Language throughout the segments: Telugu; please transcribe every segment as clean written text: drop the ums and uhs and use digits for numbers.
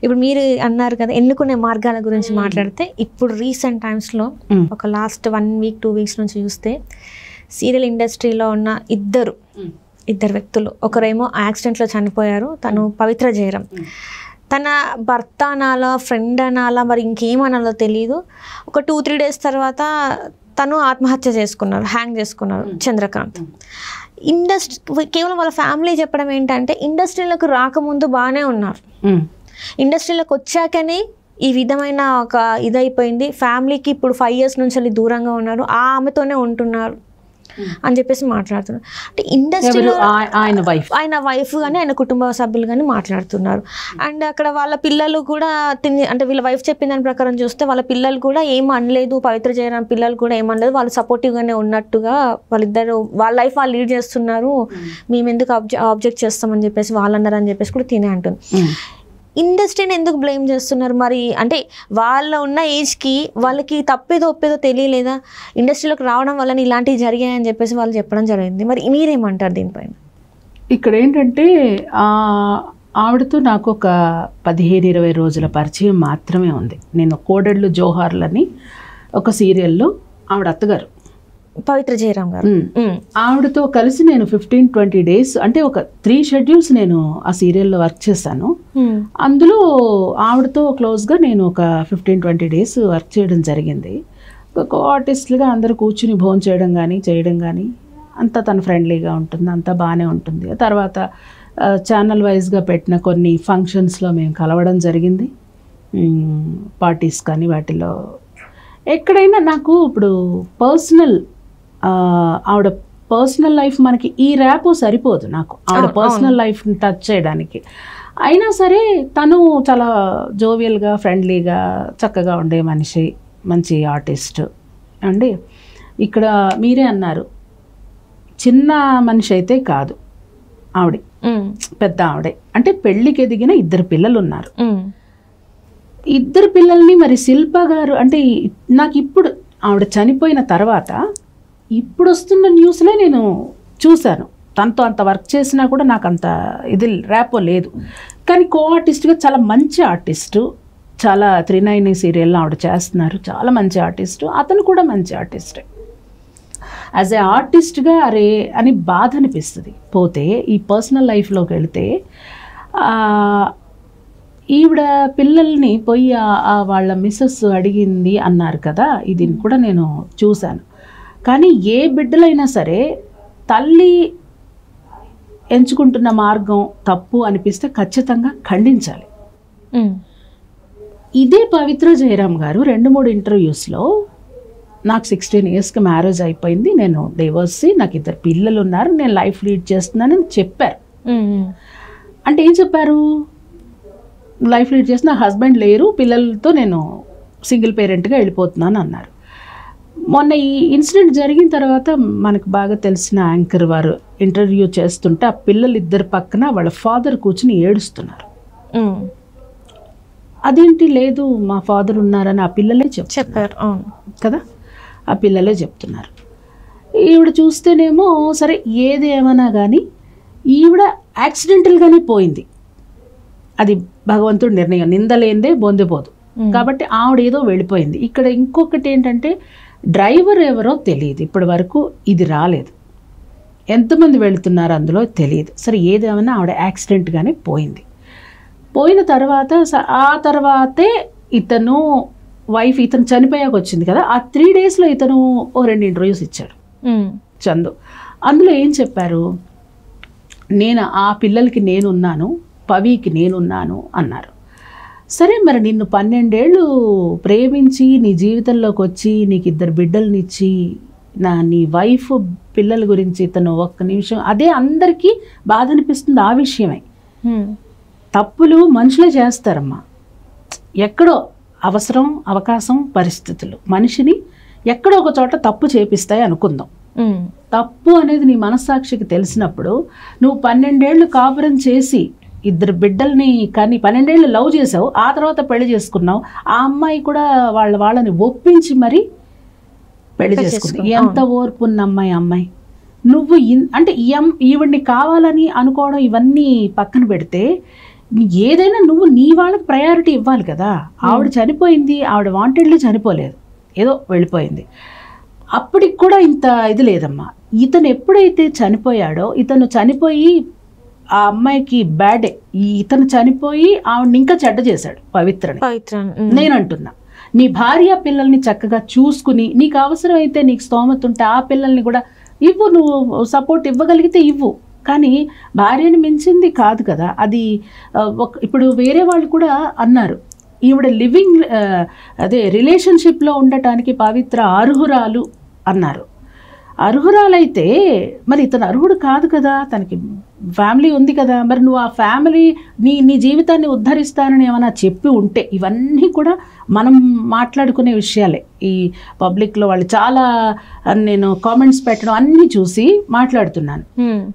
ఇప్పుడు మీరు అన్నారు కదా ఎన్నుకునే మార్గాల గురించి మాట్లాడితే, ఇప్పుడు రీసెంట్ టైమ్స్లో ఒక లాస్ట్ 1 వీక్ 2 వీక్స్ నుంచి చూస్తే సీరియల్ ఇండస్ట్రీలో ఉన్న ఇద్దరు వ్యక్తులు, ఒకరేమో యాక్సిడెంట్లో చనిపోయారు, తను పవిత్ర జయరాం. తన భర్త అనాలా, ఫ్రెండ్ అనాలా, మరి ఇంకేమనాలో తెలియదు. ఒక 2-3 డేస్ తర్వాత తను ఆత్మహత్య చేసుకున్నారు, హ్యాంగ్ చేసుకున్నారు చంద్రకాంత్. కేవలం వాళ్ళ ఫ్యామిలీ చెప్పడం ఏంటంటే, ఇండస్ట్రీలకు రాకముందు బాగానే ఉన్నారు, ఇండస్ట్రీలోకి వచ్చాకనే ఈ విధమైన ఒక ఇదైపోయింది, ఫ్యామిలీకి ఇప్పుడు 5 years నుంచి దూరంగా ఉన్నారు, ఆమెతోనే ఉంటున్నారు అని చెప్పేసి మాట్లాడుతున్నారు. అంటే ఇండస్ట్రీలో ఆయన వైఫ్ కానీ ఆయన కుటుంబ సభ్యులు కానీ మాట్లాడుతున్నారు. అండ్ అక్కడ వాళ్ళ పిల్లలు కూడా అంటే వీళ్ళ వైఫ్ చెప్పిన దాని ప్రకారం చూస్తే వాళ్ళ పిల్లలు కూడా ఏం అనలేదు, పవిత్ర జయరాం పిల్లలు కూడా ఏమనలేదు, వాళ్ళు సపోర్టివ్గానే ఉన్నట్టుగా వాళ్ళిద్దరు వాళ్ళ లైఫ్ వాళ్ళు లీడ్ చేస్తున్నారు, మేము ఎందుకు ఆబ్జెక్ట్ చేస్తామని చెప్పేసి వాళ్ళు అన్నారు అని చెప్పేసి కూడా తినే అంటుంది. ఇండస్ట్రీని ఎందుకు బ్లేమ్ చేస్తున్నారు మరి? అంటే వాళ్ళ ఉన్న ఏజ్కి వాళ్ళకి తప్పేదో ఒప్పేదో తెలియలేదా? ఇండస్ట్రీలోకి రావడం వల్ల ఇలాంటివి జరిగాయని చెప్పేసి వాళ్ళు చెప్పడం జరిగింది. మరి మీరేమంటారు దీనిపైన? ఇక్కడ ఏంటంటే ఆవిడతో నాకు ఒక 15-20 రోజుల పరిచయం మాత్రమే ఉంది. నేను కోడళ్ళు జోహార్లని ఒక సీరియల్లో ఆవిడ అత్తగారు పవిత్ర జయరాం గారు, ఆవిడతో కలిసి నేను 15-20 days అంటే ఒక 3 schedules నేను ఆ సీరియల్లో వర్క్ చేశాను. అందులో ఆవిడతో క్లోజ్గా నేను ఒక 15-20 days వర్క్ చేయడం జరిగింది. ఒక ఆర్టిస్ట్లుగా అందరూ కూర్చుని భోజనం చేయడం కానీ అంతా తను ఫ్రెండ్లీగా ఉంటుంది, అంతా బాగానే ఉంటుంది. తర్వాత ఛానల్ వైజ్గా పెట్టిన కొన్ని ఫంక్షన్స్లో మేము కలవడం జరిగింది, పార్టీస్ కానీ వాటిలో ఎక్కడైనా. నాకు ఇప్పుడు ఆవిడ పర్సనల్ లైఫ్ మనకి ఈ ర్యాపో సరిపోదు నాకు ఆవిడ పర్సనల్ లైఫ్ని టచ్ చేయడానికి. అయినా సరే తను చాలా జోవియల్గా, ఫ్రెండ్లీగా, చక్కగా ఉండే మనిషి, మంచి ఆర్టిస్ట్ అండి. ఇక్కడ మీరే అన్నారు, చిన్న మనిషి అయితే కాదు ఆవిడ, పెద్ద ఆవిడే. అంటే పెళ్ళికి ఎదిగిన 2 పిల్లలు ఉన్నారు. 2 పిల్లల్ని మరి శిల్ప గారు అంటే నాకు ఇప్పుడు ఆవిడ చనిపోయిన తర్వాత ఇప్పుడు వస్తున్న న్యూస్లే నేను చూశాను. తనతో అంత వర్క్ చేసినా కూడా నాకు అంత ఇది ర్యాపో లేదు. కానీ కో ఆర్టిస్ట్గా చాలా మంచి ఆర్టిస్టు, చాలా 390 సీరియల్లో ఆవిడ చేస్తున్నారు, చాలా మంచి ఆర్టిస్టు. అతను కూడా మంచి ఆర్టిస్టే. యాజ్ ఏ ఆర్టిస్ట్గా అరే అని బాధ అనిపిస్తుంది. పోతే ఈ పర్సనల్ లైఫ్లోకి వెళితే ఈవిడ పిల్లల్ని పోయి వాళ్ళ మిస్సెస్ అడిగింది అన్నారు కదా, ఇది కూడా నేను చూశాను. కానీ ఏ బిడ్డలైనా సరే తల్లి ఎంచుకుంటున్న మార్గం తప్పు అనిపిస్తే ఖచ్చితంగా ఖండించాలి. ఇదే పవిత్ర జయరాం గారు 2-3 ఇంటర్వ్యూస్లో నాకు 16 yearsకి మ్యారేజ్ అయిపోయింది, నేను డైవర్స్, నాకు 2 పిల్లలు ఉన్నారు, నేను లైఫ్ లీడ్ చేస్తున్నానని చెప్పారు. అంటే ఏం చెప్పారు? లైఫ్ లీడ్ చేసిన హస్బెండ్ లేరు, పిల్లలతో నేను సింగిల్ పేరెంట్గా వెళ్ళిపోతున్నాను అన్నారు. మొన్న ఈ ఇన్సిడెంట్ జరిగిన తర్వాత మనకు బాగా తెలిసిన యాంకర్ వారు ఇంటర్వ్యూ చేస్తుంటే ఆ పిల్లలు 2 పక్కన వాళ్ళ ఫాదర్ కూర్చుని ఏడుస్తున్నారు. అదేంటి, లేదు మా ఫాదర్ ఉన్నారని ఆ పిల్లలే చెప్పారు కదా, ఆ పిల్లలే చెప్తున్నారు. ఈవిడ చూస్తేనేమో సరే ఏది ఏమన్నా కానీ ఈవిడ యాక్సిడెంటల్గానే పోయింది, అది భగవంతుడి నిర్ణయం, నిందలేందే బొందిపోదు. కాబట్టి ఆవిడ ఏదో వెళ్ళిపోయింది. ఇక్కడ ఇంకొకటి ఏంటంటే డ్రైవర్ ఎవరో తెలియదు, ఇప్పటి వరకు ఇది రాలేదు, ఎంతమంది వెళుతున్నారు అందులో తెలియదు. సరే ఏదేమైనా ఆవిడ యాక్సిడెంట్గానే పోయింది. పోయిన తర్వాత ఆ తర్వాతే ఇతను చనిపోయాక వచ్చింది కదా, ఆ 3 daysలో ఇతను 2 ఇంటర్వ్యూస్ ఇచ్చాడు చందు. అందులో ఏం చెప్పారు, నేను ఆ పిల్లలకి నేనున్నాను, పవికి నేనున్నాను అన్నారు. సరే మరి నిన్ను 12 ఏళ్ళు ప్రేమించి నీ జీవితంలోకి వచ్చి నీకు 2 బిడ్డలనిచ్చి నీ వైఫ్ పిల్లల గురించి ఇతను 1 నిమిషం, అదే అందరికీ బాధ అనిపిస్తుంది ఆ విషయమే. తప్పులు మనుషులే చేస్తారమ్మా, ఎక్కడో అవసరం, అవకాశం, పరిస్థితులు మనిషిని ఎక్కడో ఒక చోట తప్పు చేపిస్తాయి అనుకుందాం. తప్పు అనేది నీ మనస్సాక్షికి తెలిసినప్పుడు నువ్వు 12 ఏళ్ళు కాపురం చేసి 2 బిడ్డల్ని కానీ 12 ఏళ్ళు లవ్ చేసావు, ఆ తర్వాత పెళ్లి చేసుకున్నావు, ఆ అమ్మాయి కూడా వాళ్ళని ఒప్పించి మరి పెళ్లి చేసుకుంది. ఎంత ఓర్పు ఉన్న అమ్మాయి నువ్వు అంటే ఈవిడ్ని కావాలని అనుకోవడం ఇవన్నీ పక్కన పెడితే ఏదైనా నువ్వు నీ వాళ్ళకి ప్రయారిటీ ఇవ్వాలి కదా. ఆవిడ చనిపోయింది, ఆవిడ వాంటెడ్లీ చనిపోలేదు, ఏదో వెళ్ళిపోయింది. అప్పటికి కూడా ఇంత ఇది లేదమ్మా. ఇతను ఎప్పుడైతే చనిపోయాడో, ఇతను చనిపోయి ఆ అమ్మాయికి బ్యాడే, ఇతను చనిపోయి ఆవిడని ఇంకా చెడ్డ చేశాడు పవిత్రని. నేను అంటున్నా, నీ భార్య పిల్లల్ని చక్కగా చూసుకుని, నీకు అవసరమైతే నీకు స్తోమత ఉంటే ఆ పిల్లల్ని కూడా ఇవ్వు, నువ్వు సపోర్ట్ ఇవ్వగలిగితే ఇవ్వు. కానీ భార్యని మించింది కాదు కదా అది. ఇప్పుడు వేరే వాళ్ళు కూడా అన్నారు, ఈవిడ లివింగ్ అదే రిలేషన్షిప్లో ఉండటానికి పవిత్ర అర్హురాలు అన్నారు. అర్హురాలైతే మరి ఇతను అర్హుడు కాదు కదా, తనకి ఫ్యామిలీ ఉంది కదా. మరి నువ్వు ఆ ఫ్యామిలీ నీ జీవితాన్ని ఉద్ధరిస్తానని ఏమైనా చెప్పి ఉంటే, ఇవన్నీ కూడా మనం మాట్లాడుకునే విషయాలే. ఈ పబ్లిక్లో వాళ్ళు చాలా నేను కామెంట్స్ పెట్టడం అన్నీ చూసి మాట్లాడుతున్నాను.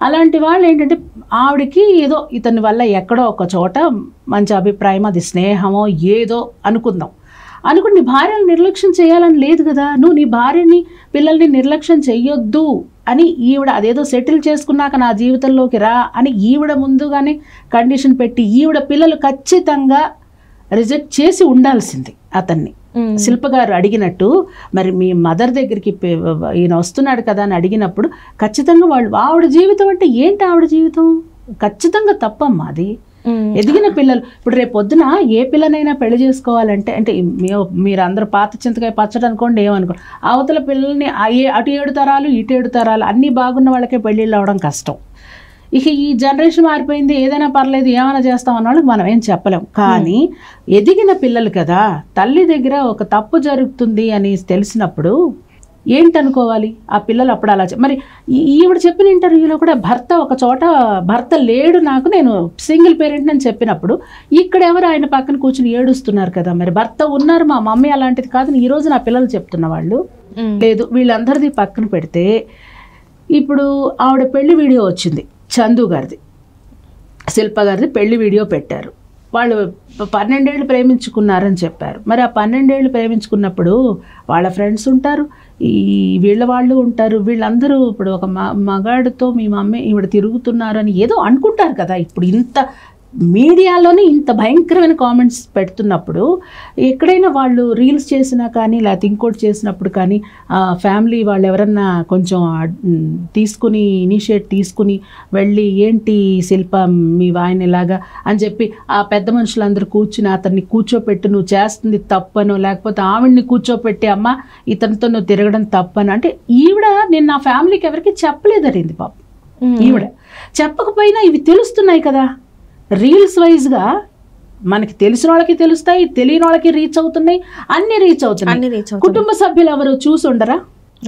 అలాంటి వాళ్ళు ఏంటంటే ఆవిడకి ఏదో ఇతని వల్ల ఎక్కడో ఒక చోట మంచి అభిప్రాయం, అది స్నేహమో ఏదో అనుకుందాం, అనుకుని నీ భార్యను నిర్లక్ష్యం చేయాలని లేదు కదా. నువ్వు నీ భార్యని పిల్లల్ని నిర్లక్ష్యం చెయ్యొద్దు అని ఈవిడ అదేదో సెటిల్ చేసుకున్నాక నా జీవితంలోకి రా అని ఈవిడ ముందుగానే కండిషన్ పెట్టి, ఈవిడ పిల్లలు ఖచ్చితంగా రిజెక్ట్ చేసి ఉండాల్సింది అతన్ని. శిల్ప గారు అడిగినట్టు, మరి మీ మదర్ దగ్గరికి ఈయన వస్తున్నాడు కదా అని అడిగినప్పుడు ఖచ్చితంగా ఆవిడ జీవితం అంటే ఏంటి, ఆవిడ జీవితం ఖచ్చితంగా తప్పమ్మా అది. ఎదిగిన పిల్లలు ఇప్పుడు రేపు పొద్దున ఏ పిల్లనైనా పెళ్లి చేసుకోవాలంటే, అంటే మీరు అందరూ పాత చింతకాయ పచ్చడి అనుకోండి, ఏమనుకోండి, అవతల పిల్లల్ని అటు 7 తరాలు ఇటు 7 తరాలు అన్నీ బాగున్న వాళ్ళకే పెళ్ళిళ్ళు అవ్వడం కష్టం. ఇక ఈ జనరేషన్ మారిపోయింది, ఏదైనా పర్లేదు ఏమైనా చేస్తాం అన్న వాళ్ళకి మనం ఏం చెప్పలేం. కానీ ఎదిగిన పిల్లలు కదా, తల్లి దగ్గర ఒక తప్పు జరుగుతుంది అని తెలిసినప్పుడు ఏంటనుకోవాలి ఆ పిల్లలు. అప్పుడు అలా మరి ఈవిడ చెప్పిన ఇంటర్వ్యూలో కూడా భర్త ఒక చోట భర్త లేడు నాకు, నేను సింగిల్ పేరెంట్ అని చెప్పినప్పుడు ఇక్కడ ఎవరు ఆయన పక్కన కూర్చుని ఏడుస్తున్నారు కదా. మరి భర్త ఉన్నారు, మా మమ్మీ అలాంటిది కాదు ఈ రోజు నా పిల్లలు చెప్తున్న వాళ్ళు లేదు. వీళ్ళందరిది పక్కన పెడితే ఇప్పుడు ఆవిడ పెళ్లి వీడియో వచ్చింది, చందు గారిది, శిల్ప గారిది పెళ్లి వీడియో పెట్టారు. వాళ్ళు 12 ఏళ్ళు ప్రేమించుకున్నారని చెప్పారు. మరి ఆ 12 ఏళ్ళు ప్రేమించుకున్నప్పుడు వాళ్ళ ఫ్రెండ్స్ ఉంటారు, వీళ్ళ వాళ్ళు ఉంటారు, వీళ్ళందరూ ఇప్పుడు ఒక మగాడితో మీ మమ్మీ ఈవిడ తిరుగుతున్నారని ఏదో అనుకుంటారు కదా. ఇప్పుడు ఇంత మీడియాలోనే ఇంత భయంకరమైన కామెంట్స్ పెడుతున్నప్పుడు ఎక్కడైనా వాళ్ళు రీల్స్ చేసినా కానీ లేకపోతే ఇంకోటి చేసినప్పుడు కానీ ఫ్యామిలీ వాళ్ళు ఎవరన్నా కొంచెం తీసుకుని ఇనిషియేట్ తీసుకుని వెళ్ళి, ఏంటి శిల్ప మీ వాయిని ఇలాగా అని చెప్పి ఆ పెద్ద మనుషులందరూ కూర్చుని అతన్ని కూర్చోపెట్టి నువ్వు చేస్తుంది తప్పనో, లేకపోతే ఆవిడ్ని కూర్చోపెట్టి అమ్మ ఇతనితో నువ్వు తిరగడం తప్పను అంటే, ఈవిడ నేను నా ఫ్యామిలీకి ఎవరికి చెప్పలేదరింది పాపం. ఈవిడ చెప్పకపోయినా ఇవి తెలుస్తున్నాయి కదా, రీల్స్ వైజ్గా మనకి తెలిసిన వాళ్ళకి తెలుస్తాయి, తెలియని వాళ్ళకి రీచ్ అవుతున్నాయి, అన్ని రీచ్ అవుతున్నాయి. కుటుంబ సభ్యులు ఎవరు చూసి ఉండరా?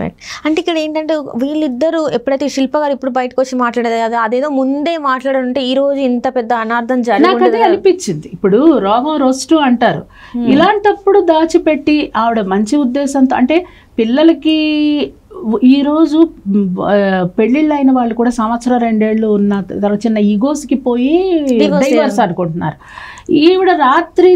రైట్. అంటే ఇక్కడ ఏంటంటే వీళ్ళిద్దరూ ఎప్పుడైతే శిల్ప గారు ఇప్పుడు బయటకు వచ్చి మాట్లాడేది అదేదో ముందే మాట్లాడుంటే ఈ రోజు ఇంత పెద్ద అనార్థం జరిగింది అనిపించింది. ఇప్పుడు రోగం రోస్టు అంటారు, ఇలాంటప్పుడు దాచిపెట్టి ఆవిడ మంచి ఉద్దేశంతో, అంటే పిల్లలకి ఈరోజు పెళ్ళిళ్ళు అయిన వాళ్ళు కూడా 1-2 ఏళ్ళు ఉన్న తర్వాత చిన్న ఈగోస్కి పోయి డైవర్స్ అనుకుంటున్నారు. ఈవిడ రాత్రి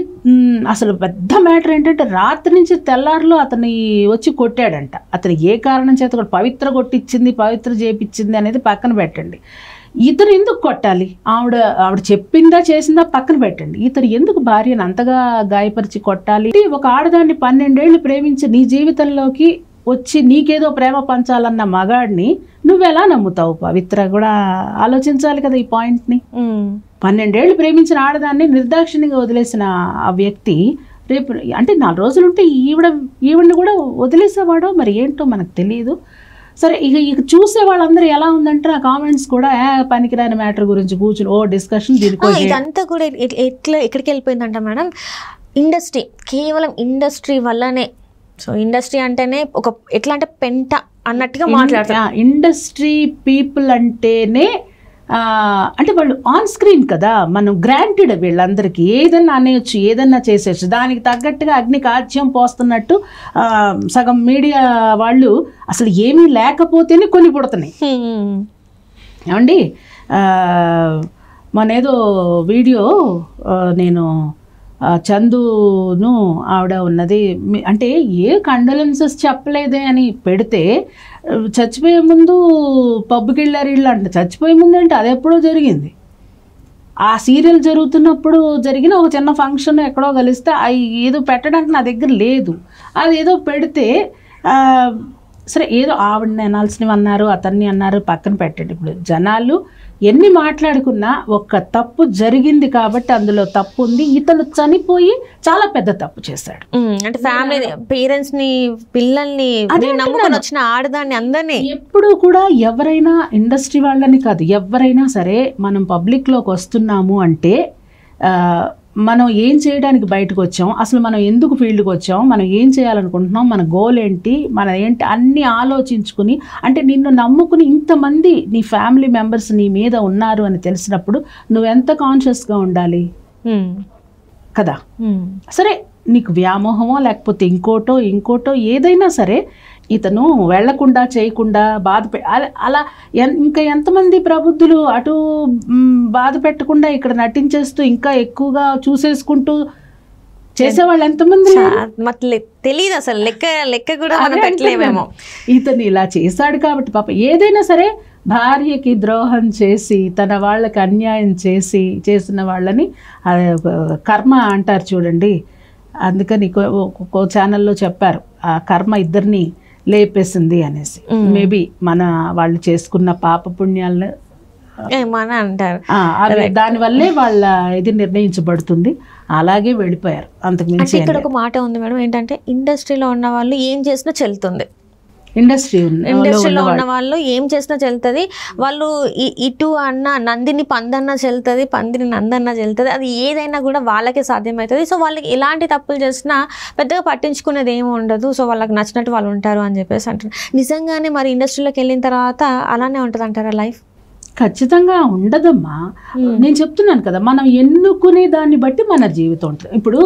అసలు పెద్ద మ్యాటర్ ఏంటంటే రాత్రి నుంచి తెల్లారులో అతన్ని వచ్చి కొట్టాడంట. అతను ఏ కారణం చేత కూడా పవిత్ర కొట్టించింది, పవిత్ర చేపించింది అనేది పక్కన పెట్టండి, ఇతను ఎందుకు కొట్టాలి? ఆవిడ చెప్పిందా చేసిందా పక్కన పెట్టండి, ఇతను ఎందుకు భార్యను అంతగా గాయపరిచి కొట్టాలి? ఒక ఆడదాన్ని 12 ఏళ్ళు ప్రేమించి నీ జీవితంలోకి వచ్చి నీకేదో ప్రేమ పంచాలన్న మగాడిని నువ్వెలా నమ్ముతావు? పవిత్ర కూడా ఆలోచించాలి కదా ఈ పాయింట్ని. 12 ఏళ్ళు ప్రేమించిన ఆడదాన్ని నిర్దాక్షిణ్యంగా వదిలేసిన ఆ వ్యక్తి రేపు అంటే 4 రోజులుంటే ఈవిడ్ని కూడా వదిలేసేవాడో మరి ఏంటో మనకు తెలియదు. సరే, ఇక చూసే వాళ్ళందరూ ఎలా ఉందంటే ఆ కామెంట్స్ కూడా పనికిరాని మ్యాటర్ గురించి కూర్చుని డిస్కషన్. ఇదంతా కూడా ఎక్కడికి వెళ్ళిపోయిందంట మేడం, ఇండస్ట్రీ, కేవలం ఇండస్ట్రీ వల్లనే. సో ఇండస్ట్రీ అంటేనే ఒక ఎట్లా అంటే పెంట అన్నట్టుగా మాట్లాడతారు. ఇండస్ట్రీ పీపుల్ అంటేనే అంటే వాళ్ళు ఆన్ స్క్రీన్ కదా, మనం గ్రాంటెడ్ వీళ్ళందరికీ ఏదన్నా అనేయచ్చు, ఏదన్నా చేసేయచ్చు, దానికి తగ్గట్టుగా అగ్నికి ఆజ్యం పోస్తున్నట్టు సగం మీడియా వాళ్ళు అసలు ఏమీ లేకపోతేనే కొన్ని పుడుతున్నాయి. ఏమండి మొన్నేదో వీడియో నేను చందును ఆవిడ ఉన్నది అంటే ఏ కండోలెన్సెస్ చెప్పలేదే అని పెడితే చచ్చిపోయే ముందు పబ్కి వెళ్ళారు ఇళ్ళు అంటే, చచ్చిపోయే ముందు అంటే అది ఎప్పుడో జరిగింది. ఆ సీరియల్ జరుగుతున్నప్పుడు జరిగిన ఒక చిన్న ఫంక్షన్ ఎక్కడో కలిస్తే ఏదో పెట్టడానికి నా దగ్గర లేదు, అది ఏదో పెడితే సరే ఏదో ఆవిడని అనాల్సినవి అన్నారు, అతన్ని అన్నారు, పక్కన పెట్టండి. ఇప్పుడు జనాలు ఎన్ని మాట్లాడుకున్నా ఒక తప్పు జరిగింది కాబట్టి అందులో తప్పు ఉంది. ఇతను చనిపోయి చాలా పెద్ద తప్పు చేశాడు. అంటే ఫ్యామిలీ, పేరెంట్స్ ని, పిల్లల్ని నమ్ముకొని వచ్చిన ఆడదాన్ని అందరినీ. ఎప్పుడు కూడా ఎవరైనా ఇండస్ట్రీ వాళ్ళని కాదు, ఎవరైనా సరే మనం పబ్లిక్లోకి వస్తున్నాము అంటే మనం ఏం చేయడానికి బయటకు వచ్చాం, అసలు మనం ఎందుకు ఫీల్డ్కి వచ్చాం, మనం ఏం చేయాలనుకుంటున్నాం, మన గోల్ ఏంటి, మన ఏంటి అన్నీ ఆలోచించుకుని, అంటే నిన్ను నమ్ముకుని ఇంతమంది నీ ఫ్యామిలీ మెంబర్స్ నీ మీద ఉన్నారు అని తెలిసినప్పుడు నువ్వెంత కాన్షియస్గా ఉండాలి కదా. సరే నీకు వ్యామోహమో లేకపోతే ఇంకోటో ఏదైనా సరే ఇతను వెళ్లకుండా చేయకుండా అలా ఇంకా ఎంతమంది ప్రబుద్ధులు అటు బాధ పెట్టకుండా ఇక్కడ నటించేస్తూ ఇంకా ఎక్కువగా చూసేసుకుంటూ చేసేవాళ్ళు ఎంతమంది తెలియదు, అసలు లెక్క కూడా పెట్టలేమేమో. ఇతను ఇలా చేశాడు కాబట్టి పాప ఏదైనా సరే భార్యకి ద్రోహం చేసి తన వాళ్ళకి అన్యాయం చేసిన వాళ్ళని కర్మ అంటారు చూడండి. అందుకని ఒక్కో ఛానల్లో చెప్పారు ఆ కర్మ ఇద్దరిని లేపేసింది అనేసి. మేబీ మన వాళ్ళు చేసుకున్న పాప పుణ్యాలను అంటారు, దానివల్లే వాళ్ళ ఇది నిర్ణయించబడుతుంది. అలాగే వెళ్ళిపోయారు. అంతకుమించి ఇక్కడ ఒక మాట ఉంది మేడం, ఏంటంటే ఇండస్ట్రీలో ఉన్న వాళ్ళు ఏం చేసినా చెల్లుతుంది. ఇండస్ట్రీలో ఉన్న వాళ్ళు ఏం చేసినా చెల్లుతుంది. వాళ్ళు ఇటు అన్న నందిని పందన్న చెల్లుతుంది, పందిని నందన్న చెల్లుతుంది. అది ఏదైనా కూడా వాళ్ళకే సాధ్యమవుతుంది. సో వాళ్ళకి ఎలాంటి తప్పులు చేసినా పెద్దగా పట్టించుకునేది ఏమి ఉండదు. సో వాళ్ళకి నచ్చినట్టు వాళ్ళు ఉంటారు అని చెప్పేసి అంటారు. నిజంగానే మరి ఇండస్ట్రీలోకి వెళ్ళిన తర్వాత అలానే ఉంటుంది అంటారా లైఫ్? ఖచ్చితంగా ఉండదమ్మా. నేను చెప్తున్నాను కదా, మనం ఎన్నుకునే దాన్ని బట్టి మన జీవితం ఉంటుంది. ఇప్పుడు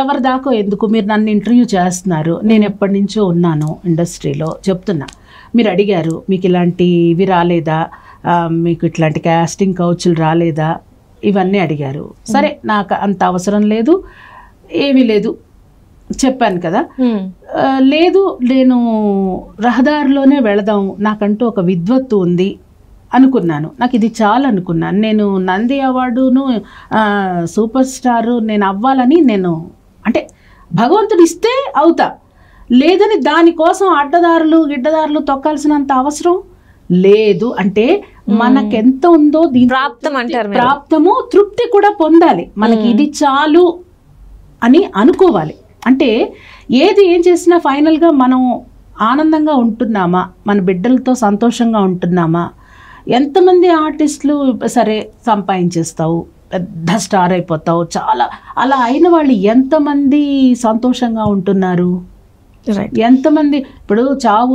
ఎవరి దాకా ఎందుకు, మీరు నన్ను ఇంటర్వ్యూ చేస్తున్నారు, నేను ఎప్పటి నుంచో ఉన్నాను ఇండస్ట్రీలో, చెప్తున్నా. మీరు అడిగారు మీకు ఇలాంటివి రాలేదా, మీకు ఇట్లాంటి క్యాస్టింగ్ కౌచ్లు రాలేదా, ఇవన్నీ అడిగారు. సరే నాకు అంత అవసరం లేదు, ఏమీ లేదు చెప్పాను కదా. లేదు నేను రహదారిలోనే వెళదాం, నాకంటూ ఒక విద్వత్తు ఉంది అనుకున్నాను, నాకు ఇది చాలు అనుకున్నాను. నేను నంది అవార్డును సూపర్ స్టారు నేను అవ్వాలని నేను అంటే భగవంతుడు ఇస్తే అవుతా, లేదని దానికోసం గిడ్డదారులు తొక్కాల్సినంత అవసరం లేదు. అంటే మనకెంత ఉందో దీని ప్రాప్తం అంటారు, ప్రాప్తము తృప్తి కూడా పొందాలి. మనకి ఇది చాలు అని అనుకోవాలి. అంటే ఏం చేసినా ఫైనల్గా మనం ఆనందంగా ఉంటున్నామా, మన బిడ్డలతో సంతోషంగా ఉంటున్నామా. ఎంతమంది ఆర్టిస్టులు సరే సంపాదించేస్తావు, పెద్ద స్టార్ అయిపోతావు, చాలా అలా అయిన వాళ్ళు ఎంతమంది సంతోషంగా ఉంటున్నారు, ఎంతమంది. ఇప్పుడు చావు